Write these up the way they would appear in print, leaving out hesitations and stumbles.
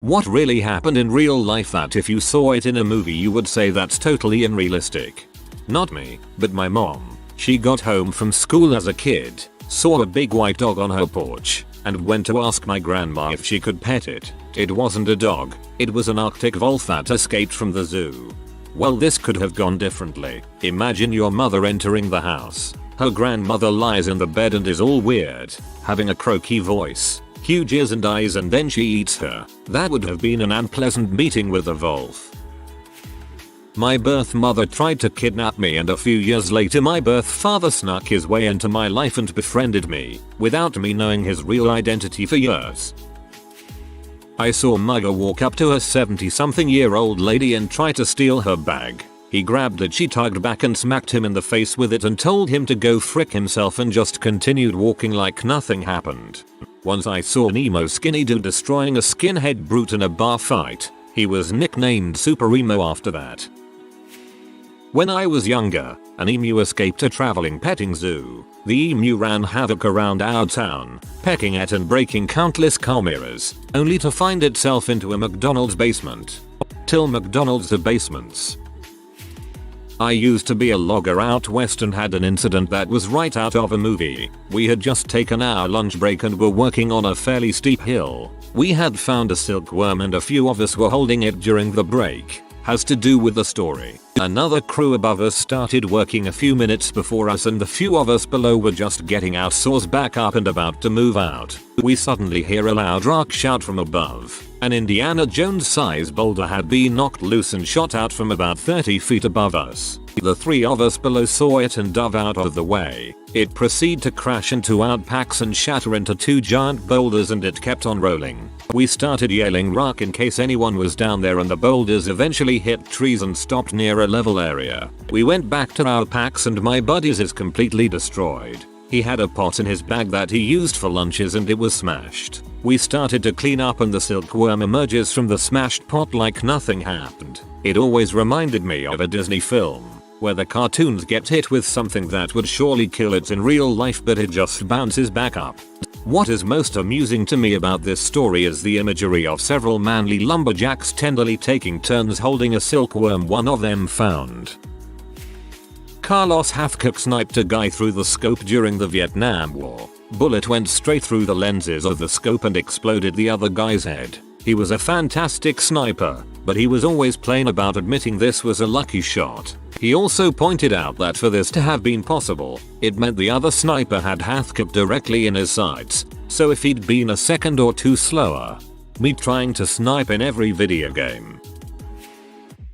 What really happened in real life that if you saw it in a movie you would say that's totally unrealistic? Not me, but my mom. She got home from school as a kid, saw a big white dog on her porch, and went to ask my grandma if she could pet it. It wasn't a dog, it was an Arctic wolf that escaped from the zoo. Well, this could have gone differently. Imagine your mother entering the house. Her grandmother lies in the bed and is all weird, having a croaky voice, huge ears and eyes, and then she eats her. That would have been an unpleasant meeting with a wolf. My birth mother tried to kidnap me, and a few years later my birth father snuck his way into my life and befriended me, without me knowing his real identity for years. I saw Mugger walk up to a 70-something-year-old lady and try to steal her bag. He grabbed it, she tugged back and smacked him in the face with it and told him to go frick himself and just continued walking like nothing happened. Once I saw an emo skinny dude destroying a skinhead brute in a bar fight. He was nicknamed Super Emo after that. When I was younger, an emu escaped a traveling petting zoo. The emu ran havoc around our town, pecking at and breaking countless car mirrors, only to find itself into a McDonald's basement. Till McDonald's have basements. I used to be a logger out west and had an incident that was right out of a movie. We had just taken our lunch break and were working on a fairly steep hill. We had found a silkworm and a few of us were holding it during the break. Has to do with the story. Another crew above us started working a few minutes before us, and the few of us below were just getting our saws back up and about to move out. We suddenly hear a loud rock shout from above. An Indiana Jones size boulder had been knocked loose and shot out from about 30 feet above us. The three of us below saw it and dove out of the way. It proceeded to crash into outpacks and shatter into two giant boulders, and it kept on rolling. We started yelling rock in case anyone was down there, and the boulders eventually hit trees and stopped near a level area. We went back to our packs and my buddy's is completely destroyed. He had a pot in his bag that he used for lunches and it was smashed. We started to clean up and the silkworm emerges from the smashed pot like nothing happened. It always reminded me of a Disney film, where the cartoons get hit with something that would surely kill it in real life, but it just bounces back up. What is most amusing to me about this story is the imagery of several manly lumberjacks tenderly taking turns holding a silkworm one of them found. Carlos Hathcock sniped a guy through the scope during the Vietnam War. Bullet went straight through the lenses of the scope and exploded the other guy's head. He was a fantastic sniper, but he was always plain about admitting this was a lucky shot. He also pointed out that for this to have been possible, it meant the other sniper had Hathcock directly in his sights, so if he'd been a second or two slower. Me trying to snipe in every video game.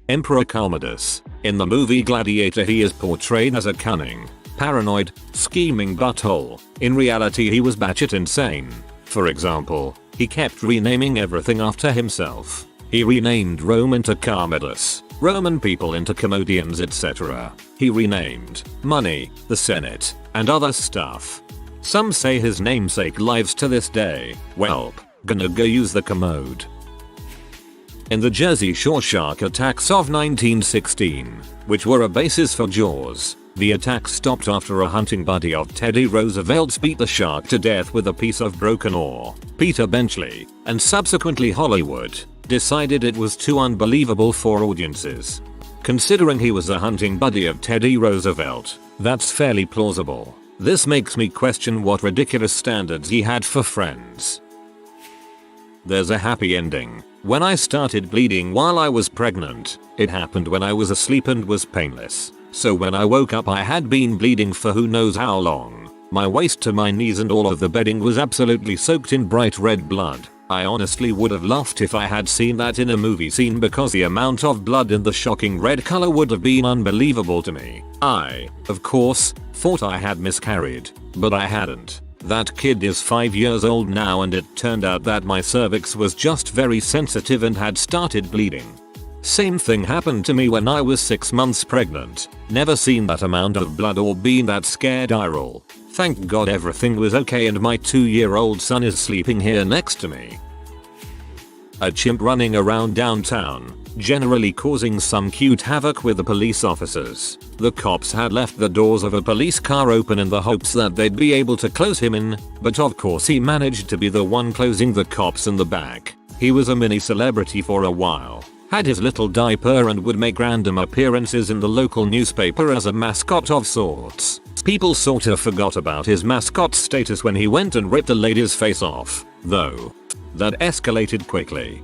Emperor Commodus. In the movie Gladiator he is portrayed as a cunning, paranoid, scheming butthole. In reality he was batshit insane. For example, he kept renaming everything after himself. He renamed Rome into Commodus, Roman people into Commodians, etc. He renamed money, the Senate, and other stuff. Some say his namesake lives to this day. Welp, gonna go use the commode. In the Jersey Shore shark attacks of 1916, which were a basis for Jaws, the attack stopped after a hunting buddy of Teddy Roosevelt's beat the shark to death with a piece of broken oar. Peter Benchley, and subsequently Hollywood, decided it was too unbelievable for audiences. Considering he was a hunting buddy of Teddy Roosevelt, that's fairly plausible. This makes me question what ridiculous standards he had for friends. There's a happy ending. When I started bleeding while I was pregnant, it happened when I was asleep and was painless. So when I woke up I had been bleeding for who knows how long. My waist to my knees and all of the bedding was absolutely soaked in bright red blood. I honestly would have laughed if I had seen that in a movie scene because the amount of blood in the shocking red color would have been unbelievable to me. I, of course, thought I had miscarried, but I hadn't. That kid is 5 years old now and it turned out that my cervix was just very sensitive and had started bleeding. Same thing happened to me when I was 6 months pregnant. Never seen that amount of blood or been that scared. Iroll. Thank God everything was okay and my 2-year-old son is sleeping here next to me. A chimp running around downtown, generally causing some cute havoc with the police officers. The cops had left the doors of a police car open in the hopes that they'd be able to close him in, but of course he managed to be the one closing the cops in the back. He was a mini celebrity for a while. Had his little diaper and would make random appearances in the local newspaper as a mascot of sorts. People sorta forgot about his mascot status when he went and ripped a lady's face off, though. That escalated quickly.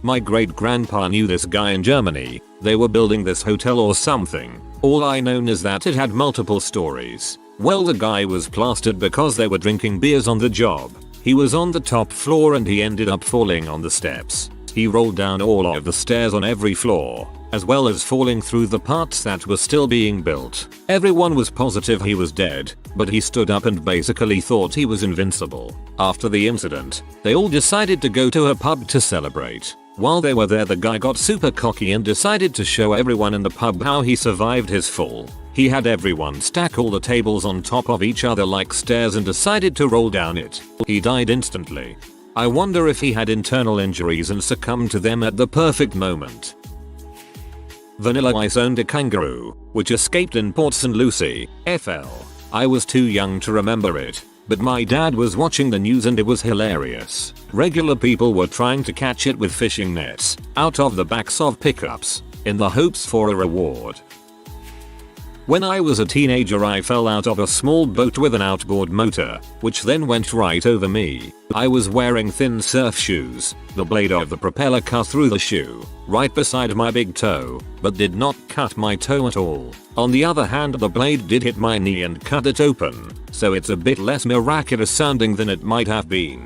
My great grandpa knew this guy in Germany. They were building this hotel or something. All I know is that it had multiple stories. Well, the guy was plastered because they were drinking beers on the job. He was on the top floor and he ended up falling on the steps. He rolled down all of the stairs on every floor, as well as falling through the parts that were still being built. Everyone was positive he was dead, but he stood up and basically thought he was invincible. After the incident, they all decided to go to a pub to celebrate. While they were there, the guy got super cocky and decided to show everyone in the pub how he survived his fall. He had everyone stack all the tables on top of each other like stairs and decided to roll down it. He died instantly. I wonder if he had internal injuries and succumbed to them at the perfect moment. Vanilla Ice owned a kangaroo, which escaped in Port St. Lucie, FL. I was too young to remember it, but my dad was watching the news and it was hilarious. Regular people were trying to catch it with fishing nets out of the backs of pickups in the hopes for a reward. When I was a teenager, I fell out of a small boat with an outboard motor, which then went right over me. I was wearing thin surf shoes. The blade of the propeller cut through the shoe, right beside my big toe, but did not cut my toe at all. On the other hand, the blade did hit my knee and cut it open, so it's a bit less miraculous sounding than it might have been.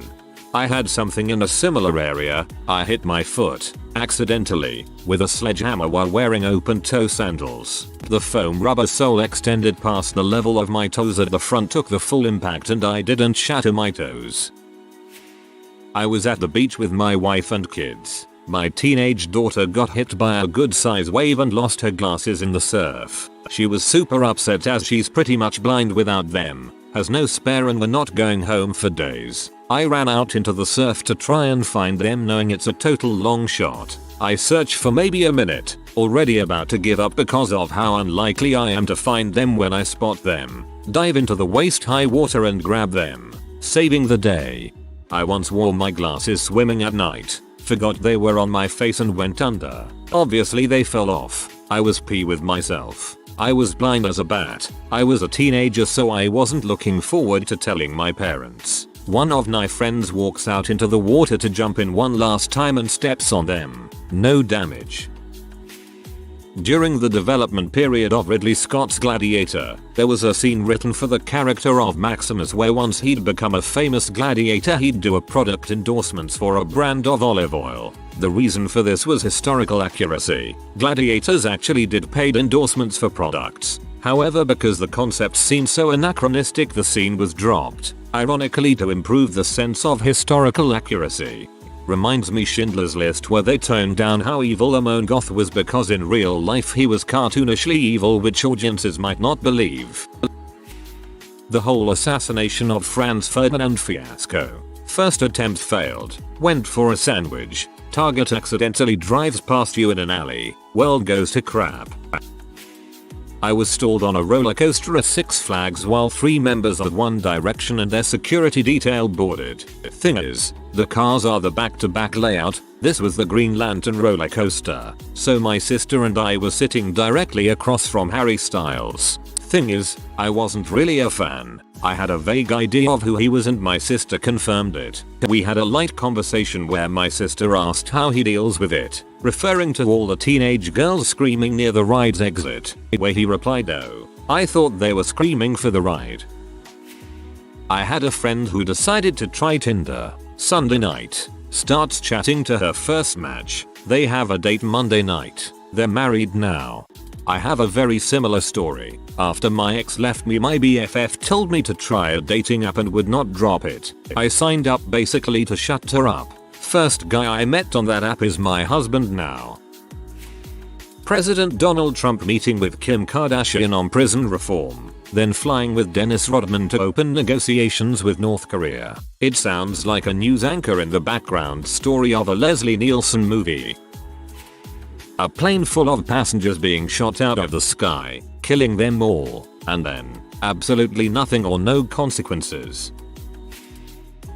I had something in a similar area. I hit my foot, accidentally, with a sledgehammer while wearing open-toe sandals. The foam rubber sole extended past the level of my toes at the front, took the full impact, and I didn't shatter my toes. I was at the beach with my wife and kids. My teenage daughter got hit by a good-sized wave and lost her glasses in the surf. She was super upset as she's pretty much blind without them, has no spare, and we're not going home for days. I ran out into the surf to try and find them, knowing it's a total long shot. I search for maybe a minute, already about to give up because of how unlikely I am to find them. When I spot them, dive into the waist-high water and grab them, saving the day. I once wore my glasses swimming at night, forgot they were on my face and went under. Obviously they fell off. I was pee with myself. I was blind as a bat. I was a teenager, so I wasn't looking forward to telling my parents. One of my friends walks out into the water to jump in one last time and steps on them. No damage. During the development period of Ridley Scott's Gladiator, there was a scene written for the character of Maximus where once he'd become a famous gladiator, he'd do a product endorsements for a brand of olive oil. The reason for this was historical accuracy. Gladiators actually did paid endorsements for products. However, because the concept seemed so anachronistic, the scene was dropped, ironically to improve the sense of historical accuracy. Reminds me Schindler's List, where they toned down how evil Amon Goth was because in real life he was cartoonishly evil, which audiences might not believe. The whole assassination of Franz Ferdinand fiasco. First attempt failed. Went for a sandwich. Target accidentally drives past you in an alley. World goes to crap. I was stalled on a roller coaster at Six Flags while 3 members of One Direction and their security detail boarded. Thing is, the cars are the back-to-back layout. This was the Green Lantern roller coaster, so my sister and I were sitting directly across from Harry Styles. Thing is, I wasn't really a fan. I had a vague idea of who he was and my sister confirmed it. We had a light conversation where my sister asked how he deals with it, referring to all the teenage girls screaming near the ride's exit, where he replied, "Oh, I thought they were screaming for the ride." I had a friend who decided to try Tinder. Sunday night, starts chatting to her first match. They have a date Monday night. They're married now. I have a very similar story. After my ex left me, my BFF told me to try a dating app and would not drop it. I signed up basically to shut her up. First guy I met on that app is my husband now. President Donald Trump meeting with Kim Kardashian on prison reform, then flying with Dennis Rodman to open negotiations with North Korea. It sounds like a news anchor in the background story of a Leslie Nielsen movie. A plane full of passengers being shot out of the sky, killing them all, and then absolutely nothing or no consequences.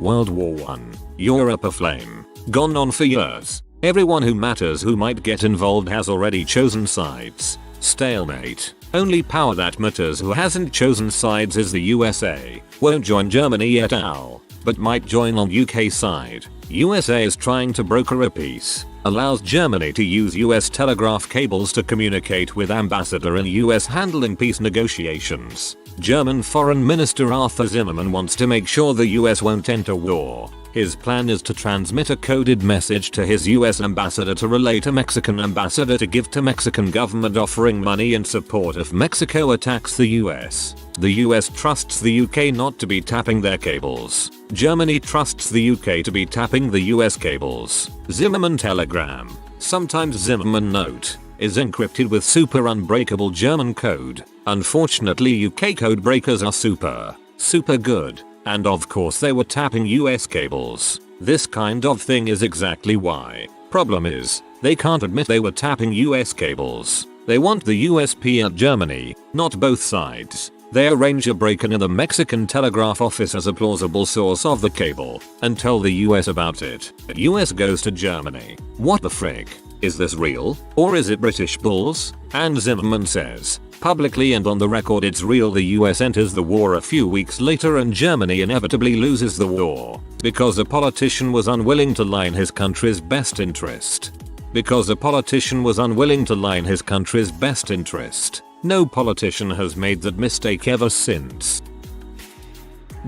World War I. Europe aflame. Gone on for years. Everyone who matters who might get involved has already chosen sides. Stalemate. Only power that matters who hasn't chosen sides is the USA. Won't join Germany et al. But might join on UK side. USA is trying to broker a peace. Allows Germany to use US telegraph cables to communicate with ambassador in US handling peace negotiations. German Foreign Minister Arthur Zimmermann wants to make sure the US won't enter war. His plan is to transmit a coded message to his US ambassador to relay to Mexican ambassador to give to Mexican government offering money in support if Mexico attacks the US. The US trusts the UK not to be tapping their cables. Germany trusts the UK to be tapping the US cables. Zimmermann telegram. Sometimes Zimmermann note is encrypted with super unbreakable German code. Unfortunately UK code breakers are super good. And of course they were tapping US cables. This kind of thing is exactly why. Problem is, they can't admit they were tapping US cables. They want the USP at Germany, not both sides. They arrange a break-in in the Mexican telegraph office as a plausible source of the cable, and tell the US about it. US goes to Germany. What the frick? Is this real? Or is it British bulls? And Zimmermann says, publicly and on the record it's real. The US enters the war a few weeks later and Germany inevitably loses the war. Because a politician was unwilling to lie in his country's best interest. No politician has made that mistake ever since.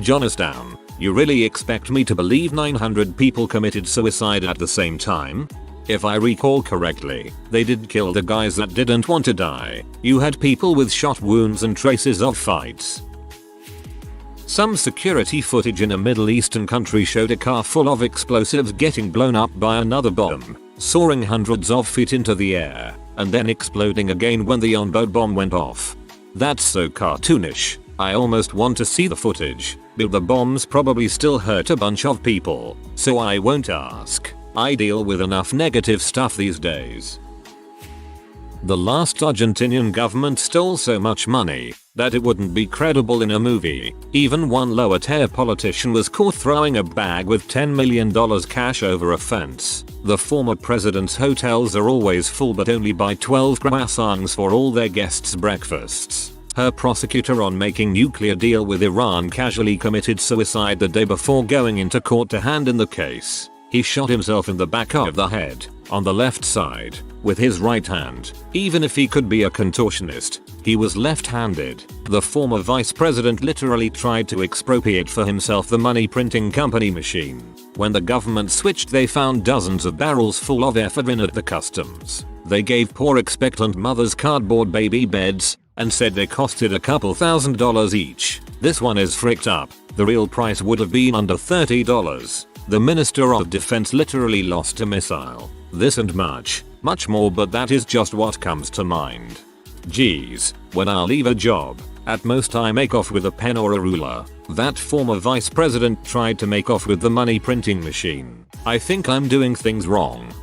John is down. You really expect me to believe 900 people committed suicide at the same time? If I recall correctly, they did kill the guys that didn't want to die. You had people with shot wounds and traces of fights. Some security footage in a Middle Eastern country showed a car full of explosives getting blown up by another bomb, soaring hundreds of feet into the air, and then exploding again when the onboard bomb went off. That's so cartoonish. I almost want to see the footage, but the bombs probably still hurt a bunch of people, so I won't ask. I deal with enough negative stuff these days. The last Argentinian government stole so much money that it wouldn't be credible in a movie. Even one lower tier politician was caught throwing a bag with $10 million cash over a fence. The former president's hotels are always full but only buy 12 croissants for all their guests' breakfasts. Her prosecutor on making nuclear deal with Iran casually committed suicide the day before going into court to hand in the case. He shot himself in the back of the head, on the left side, with his right hand. Even if he could be a contortionist, he was left-handed. The former vice president literally tried to expropriate for himself the money printing company machine. When the government switched, they found dozens of barrels full of ephedrine at the customs. They gave poor expectant mothers cardboard baby beds and said they costed a couple $1,000s each. This one is fricked up. The real price would have been under $30. The Minister of Defense literally lost a missile. This and much more, but that is just what comes to mind. Geez, when I leave a job, at most I make off with a pen or a ruler. That former vice president tried to make off with the money printing machine. I think I'm doing things wrong.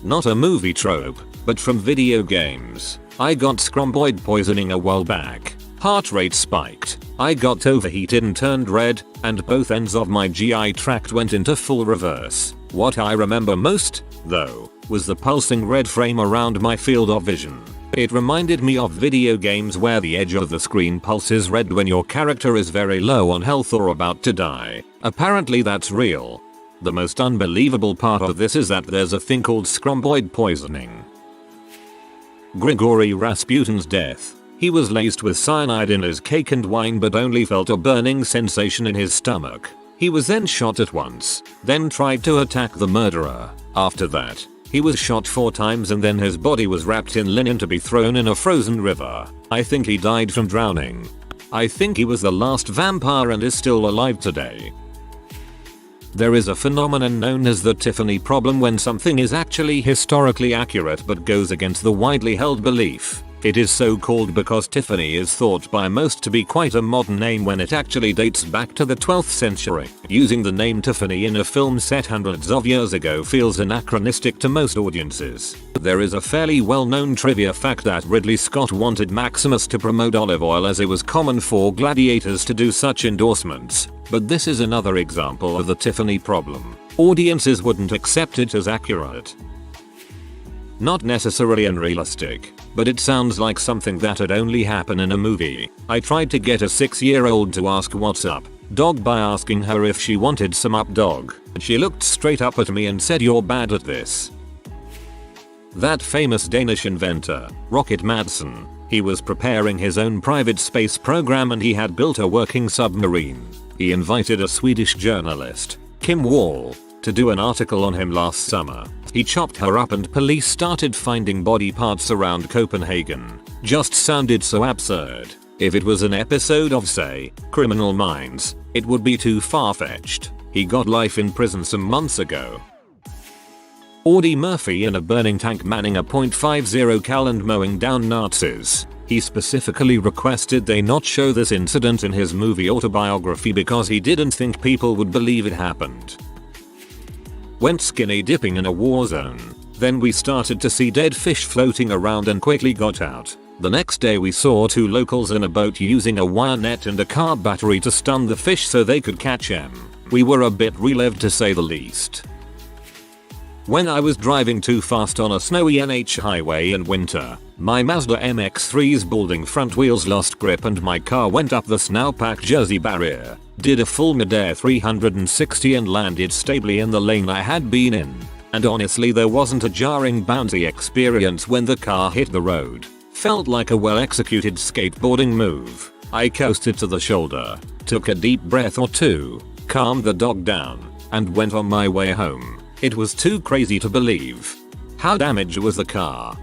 Not a movie trope, but from video games. I got scrumboid poisoning a while back. Heart rate spiked. I got overheated and turned red, and both ends of my GI tract went into full reverse. What I remember most, though, was the pulsing red frame around my field of vision. It reminded me of video games where the edge of the screen pulses red when your character is very low on health or about to die. Apparently that's real. The most unbelievable part of this is that there's a thing called scrumboid poisoning. Grigory Rasputin's death. He was laced with cyanide in his cake and wine but only felt a burning sensation in his stomach. He was then shot at once, then tried to attack the murderer. After that, he was shot 4 times and then his body was wrapped in linen to be thrown in a frozen river. I think he died from drowning. I think he was the last vampire and is still alive today. There is a phenomenon known as the Tiffany problem when something is actually historically accurate but goes against the widely held belief. It is so called because Tiffany is thought by most to be quite a modern name when it actually dates back to the 12th century. Using the name Tiffany in a film set hundreds of years ago feels anachronistic to most audiences. There is a fairly well-known trivia fact that Ridley Scott wanted Maximus to promote olive oil as it was common for gladiators to do such endorsements, but this is another example of the Tiffany problem. Audiences wouldn't accept it as accurate. Not necessarily unrealistic, but it sounds like something that'd only happen in a movie. I tried to get a 6-year-old to ask what's up, dog by asking her if she wanted some up dog. She looked straight up at me and said, "You're bad at this." That famous Danish inventor, Rocket Madsen, he was preparing his own private space program and he had built a working submarine. He invited a Swedish journalist, Kim Wall, to do an article on him last summer. He chopped her up and police started finding body parts around Copenhagen. Just sounded so absurd. If it was an episode of, say, Criminal Minds, it would be too far-fetched. He got life in prison some months ago. Audie Murphy in a burning tank manning a .50 cal and mowing down Nazis. He specifically requested they not show this incident in his movie autobiography because he didn't think people would believe it happened. Went skinny dipping in a war zone. Then we started to see dead fish floating around and quickly got out. The next day we saw 2 locals in a boat using a wire net and a car battery to stun the fish so they could catch them. We were a bit relieved to say the least. When I was driving too fast on a snowy NH highway in winter, my Mazda MX-3's balding front wheels lost grip and my car went up the snowpack Jersey barrier, did a full mid-air 360 and landed stably in the lane I had been in. And honestly there wasn't a jarring bouncy experience when the car hit the road. Felt like a well-executed skateboarding move. I coasted to the shoulder, took a deep breath or two, calmed the dog down, and went on my way home. It was too crazy to believe. How damaged was the car?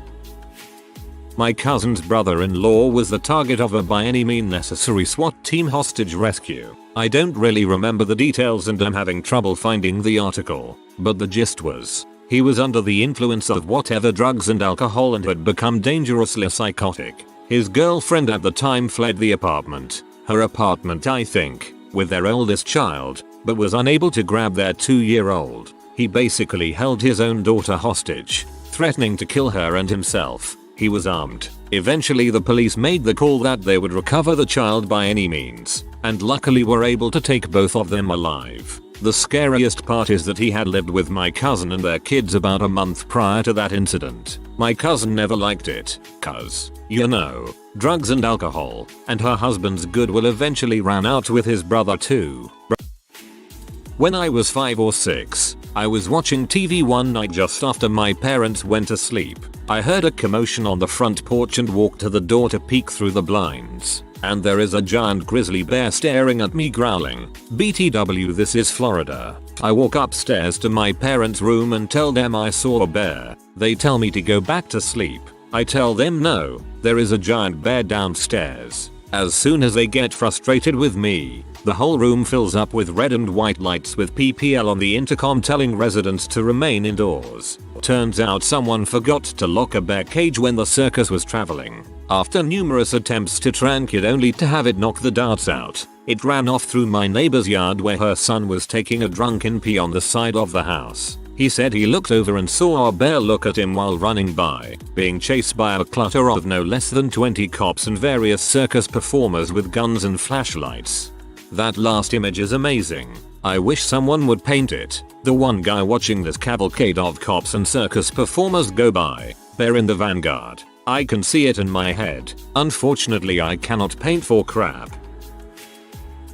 My cousin's brother-in-law was the target of a by any means necessary SWAT team hostage rescue. I don't really remember the details and I'm having trouble finding the article, but the gist was, he was under the influence of whatever drugs and alcohol and had become dangerously psychotic. His girlfriend at the time fled the apartment, her apartment I think, with their oldest child, but was unable to grab their 2-year-old. He basically held his own daughter hostage, threatening to kill her and himself. He was armed. Eventually the police made the call that they would recover the child by any means, and luckily were able to take both of them alive. The scariest part is that he had lived with my cousin and their kids about a month prior to that incident. My cousin never liked it, cause, you know, drugs and alcohol, and her husband's goodwill eventually ran out with his brother too. When I was 5 or 6, I was watching TV one night just after my parents went to sleep. I heard a commotion on the front porch and walked to the door to peek through the blinds. And there is a giant grizzly bear staring at me growling. BTW, this is Florida. I walk upstairs to my parents' room and tell them I saw a bear. They tell me to go back to sleep. I tell them no, there is a giant bear downstairs. As soon as they get frustrated with me, the whole room fills up with red and white lights with PPL on the intercom telling residents to remain indoors. Turns out someone forgot to lock a bear cage when the circus was traveling. After numerous attempts to trank it only to have it knock the darts out, it ran off through my neighbor's yard where her son was taking a drunken pee on the side of the house. He said he looked over and saw a bear look at him while running by, being chased by a clutter of no less than 20 cops and various circus performers with guns and flashlights. That last image is amazing. I wish someone would paint it. The one guy watching this cavalcade of cops and circus performers go by, bear in the vanguard. I can see it in my head. Unfortunately I cannot paint for crap.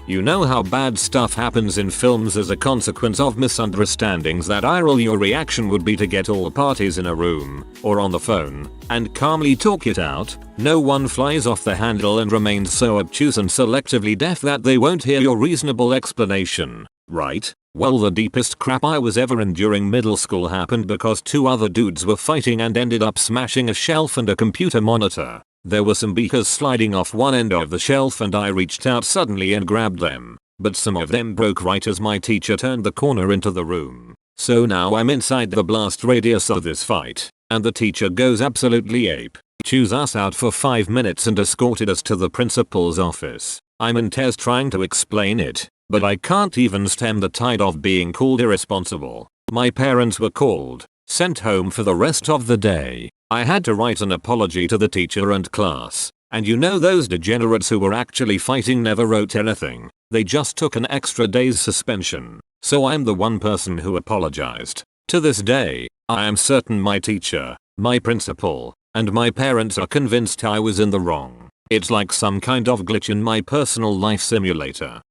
You know how bad stuff happens in films as a consequence of misunderstandings that your reaction would be to get all parties in a room, or on the phone, and calmly talk it out. No one flies off the handle and remains so obtuse and selectively deaf that they won't hear your reasonable explanation, right? Well, the deepest crap I was ever in during middle school happened because 2 other dudes were fighting and ended up smashing a shelf and a computer monitor. There were some beakers sliding off one end of the shelf and I reached out suddenly and grabbed them, but some of them broke right as my teacher turned the corner into the room. So now I'm inside the blast radius of this fight, and the teacher goes absolutely ape. chews us out for 5 minutes and escorted us to the principal's office. I'm in tears trying to explain it, but I can't even stem the tide of being called irresponsible. My parents were called, sent home for the rest of the day. I had to write an apology to the teacher and class. And you know those degenerates who were actually fighting never wrote anything. They just took an extra day's suspension. So I'm the one person who apologized. To this day, I am certain my teacher, my principal, and my parents are convinced I was in the wrong. It's like some kind of glitch in my personal life simulator.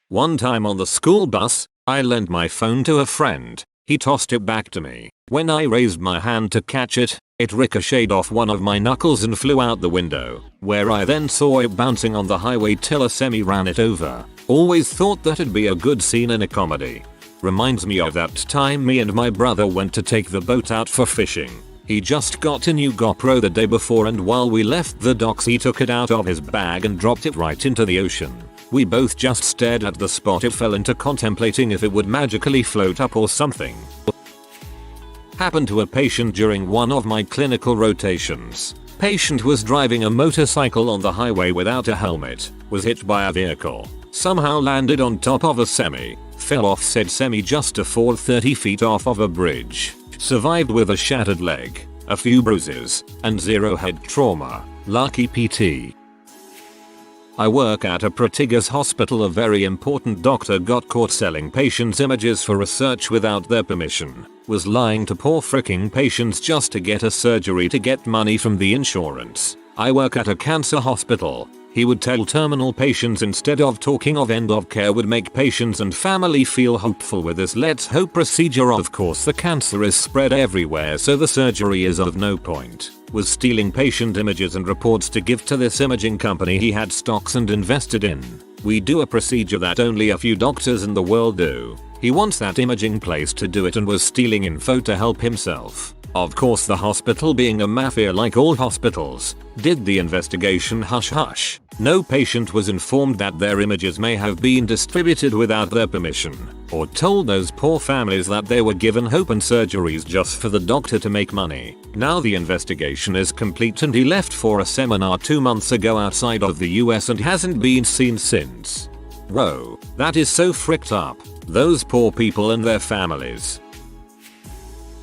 One time on the school bus, I lent my phone to a friend. He tossed it back to me. When I raised my hand to catch it, it ricocheted off one of my knuckles and flew out the window, where I then saw it bouncing on the highway till a semi ran it over. Always thought that'd be a good scene in a comedy. Reminds me of that time me and my brother went to take the boat out for fishing. He just got a new GoPro the day before, and while we left the docks he took it out of his bag and dropped it right into the ocean. We both just stared at the spot it fell into, contemplating if it would magically float up or something. Happened to a patient during one of my clinical rotations. Patient was driving a motorcycle on the highway without a helmet, was hit by a vehicle, somehow landed on top of a semi, fell off said semi just to fall 30 feet off of a bridge, survived with a shattered leg, a few bruises, and 0 head trauma. Lucky PT. I work at a prestigious hospital. A very important doctor got caught selling patients' images for research without their permission. Was lying to poor fricking patients just to get a surgery to get money from the insurance. I work at a cancer hospital. He would tell terminal patients instead of talking of end of care would make patients and family feel hopeful with this let's hope procedure. Of course the cancer is spread everywhere, so the surgery is of no point. Was stealing patient images and reports to give to this imaging company he had stocks and invested in. We do a procedure that only a few doctors in the world do. He wants that imaging place to do it and was stealing info to help himself. Of course the hospital, being a mafia like all hospitals, did the investigation hush hush. No patient was informed that their images may have been distributed without their permission, or told those poor families that they were given hope and surgeries just for the doctor to make money. Now the investigation is complete and he left for a seminar 2 months ago outside of the US and hasn't been seen since. Whoa, that is so fricked up. Those poor people and their families.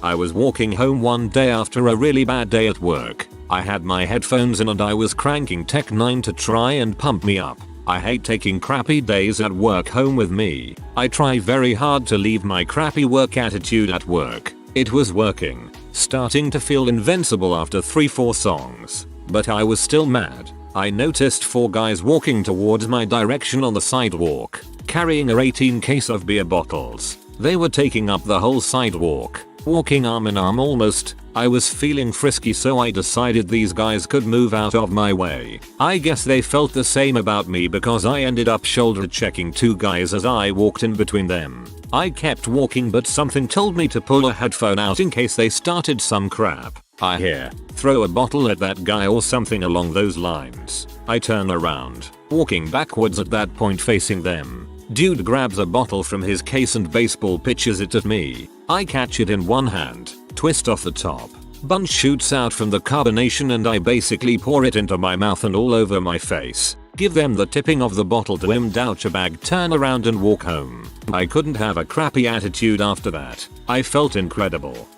I was walking home one day after a really bad day at work. I had my headphones in and I was cranking Tech 9 to try and pump me up. I hate taking crappy days at work home with me. I try very hard to leave my crappy work attitude at work. It was working. Starting to feel invincible after 3-4 songs. But I was still mad. I noticed 4 guys walking towards my direction on the sidewalk, carrying a 18 case of beer bottles. They were taking up the whole sidewalk, walking arm in arm almost. I was feeling frisky, so I decided these guys could move out of my way. I guess they felt the same about me because I ended up shoulder checking 2 guys as I walked in between them. I kept walking, but something told me to pull a headphone out in case they started some crap. I hear, throw a bottle at that guy or something along those lines. I turn around, walking backwards at that point facing them. Dude grabs a bottle from his case and baseball pitches it at me. I catch it in one hand, twist off the top. Bunch shoots out from the carbonation and I basically pour it into my mouth and all over my face. Give them the tipping of the bottle to him, douch a bag, turn around and walk home. I couldn't have a crappy attitude after that. I felt incredible.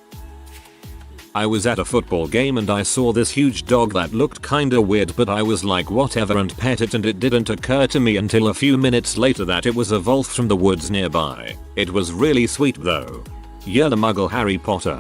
I was at a football game and I saw this huge dog that looked kinda weird, but I was like whatever and pet it, and it didn't occur to me until a few minutes later that it was a wolf from the woods nearby. It was really sweet though. Yeah, the muggle Harry Potter.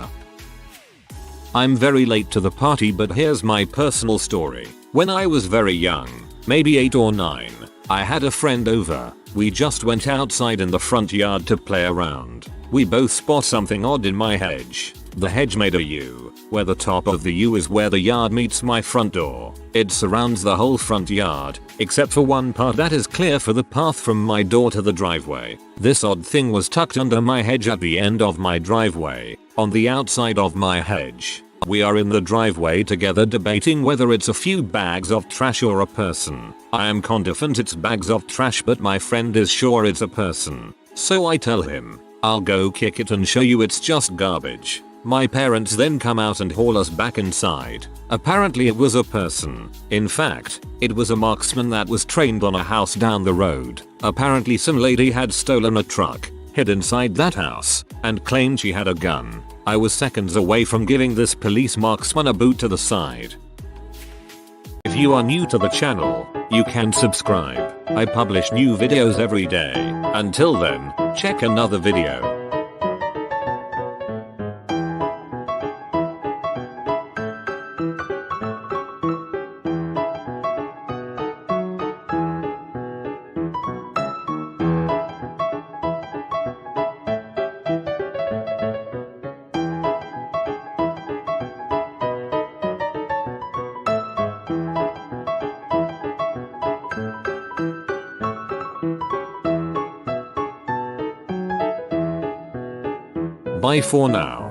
I'm very late to the party, but here's my personal story. When I was very young, maybe 8 or 9, I had a friend over. We just went outside in the front yard to play around. We both spot something odd in my hedge. The hedge made a U, where the top of the U is where the yard meets my front door. It surrounds the whole front yard, except for one part that is clear for the path from my door to the driveway. This odd thing was tucked under my hedge at the end of my driveway, on the outside of my hedge. We are in the driveway together debating whether it's a few bags of trash or a person. I am confident it's bags of trash, but my friend is sure it's a person. So I tell him, I'll go kick it and show you it's just garbage. My parents then come out and haul us back inside. Apparently it was a person. In fact, it was a marksman that was trained on a house down the road. Apparently some lady had stolen a truck, hid inside that house, and claimed she had a gun. I was seconds away from giving this police marksman a boot to the side. If you are new to the channel, you can subscribe. I publish new videos every day. Until then, check another video. Bye for now.